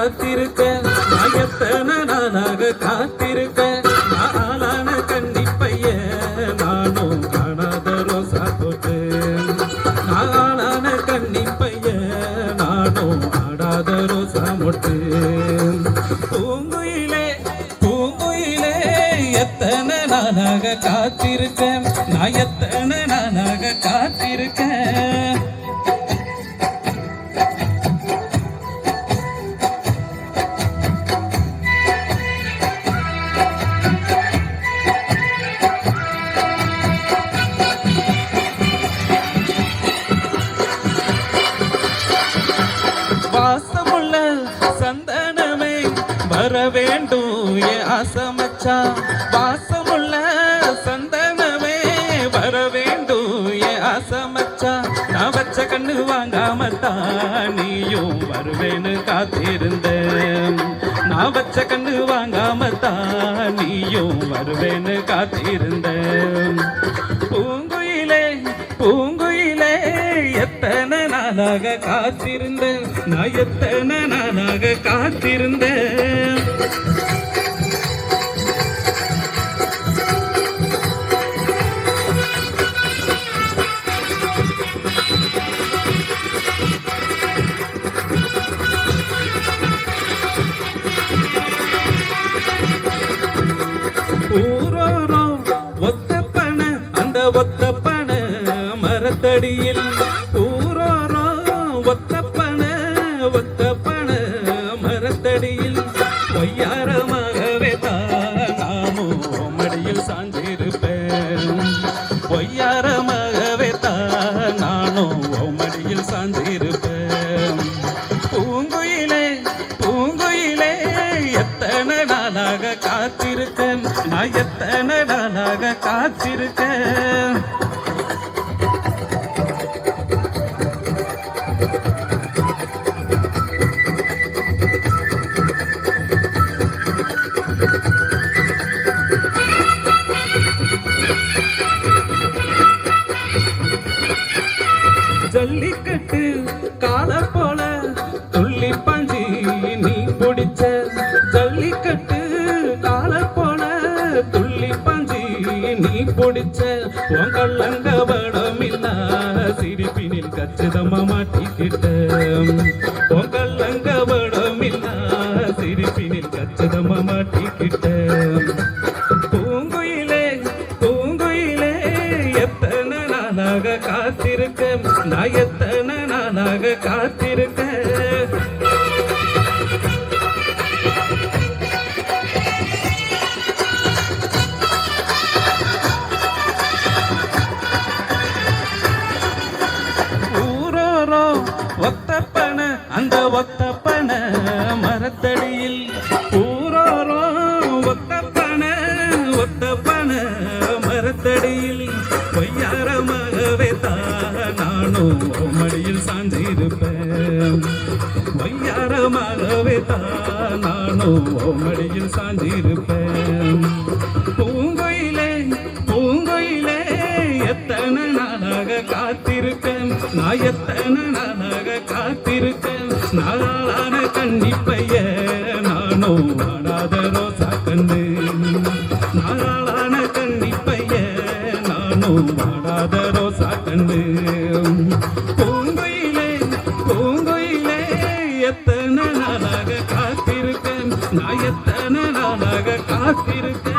காத்திருக்க நான் எத்தனை நாளாக காத்திருக்க நாளான கண்டிப்பைய நானும் காணாத ரோசா தொட்டு நாளான கண்டிப்பைய நானும் ஆடாத ரோசா மொட்டு பூங்குயிலே பூங்குயிலே எத்தனை நாளாக காத்திருக்க நான் எத்தனை நாளாக காத்திருக்க வாசமுள்ள சந்தனமே வர வேண்டும் என் ஆசமச்சா வாசமுள்ள சந்தனமே வர வேண்டும் என் ஆசமச்சா நான் வச்ச கண்ணு வாங்காமத்தான் நீயும் வருவேன்னு காத்திருந்தேன் நான் வச்ச கண்ணு வாங்காமத்தான் நீயும் வருவேன்னு காத்திருந்தேன் பூங்குயிலே பூங்குயிலே எத்தனை நாளாக காத்திருந்தேன் நான் எத்தனை நாளாக காத்திருந்தேன் ஊரோரோ ஒத்தப்பன அந்த ஒத்தப்பன மரத்தடியில் ஊரோரோ ஒத்தப்பன ஒத்தப்பன மரத்தடியில் பொய்யாரமாகவே நாமும் மடியில் சாஞ்சிருப்பேன் பொய்யாரமாகவே நானும் மடியில் சாஞ்சிருப்பேன் பூங்குயிலே பூங்குயிலே எத்தனை நாளாக காத்திருக்கேன் நான் எத்தனை நாளாக காத்திருக்கேன் ஜல்லிக்கட்டு கால போல துள்ளி பாஞ்சி நீ பிடிச்ச ஜல்லிக்கட்டு கால போல துள்ளி பாஞ்சி நீ பிடிச்ச பொங்கல்லங்கவடம் இல்ல சிரிப்பினில் கச்சிதமா மாட்டிக்கிட்ட பொங்கல்லங்கவடம் இல்ல சிரிப்பினில் கச்சிதமா மாட்டிக்கிட்ட பூங்குயிலே பூங்குயிலே எத்தனை நாளாக காத்திருக்க நான் எத்தனை நாளாக காத்திருக்க ஊரோரோ ஒத்தப்பன அந்த ஒத்தப்பன மரத்தடியில் ஊரோரோ ஒத்தப்பன ஒத்தப்பன மரத்தடியில் பொய்யாரமாகவே நானும் மடியில் சாஞ்சிருப்பேன் பொய்யாரமாகவே நானும் மடியில் சாஞ்சிருப்பேன் பூங்குயிலே பூங்குயிலே எத்தனை நாளாக காத்திருக்கேன் நான் எத்தனை நாளாக காத்திருக்கேன் நாளான கண்டிப்பைய நானும் ஆடாத ரோசா கண்ணு நாளான கண்டிப்பைய நானும் ஆடாத ரோசா கண்ணு பூங்குயிலே பூங்குயிலே எத்தனை நாளாக காத்திருக்கேன் நான் எத்தனை நாளாக காத்திருக்கேன்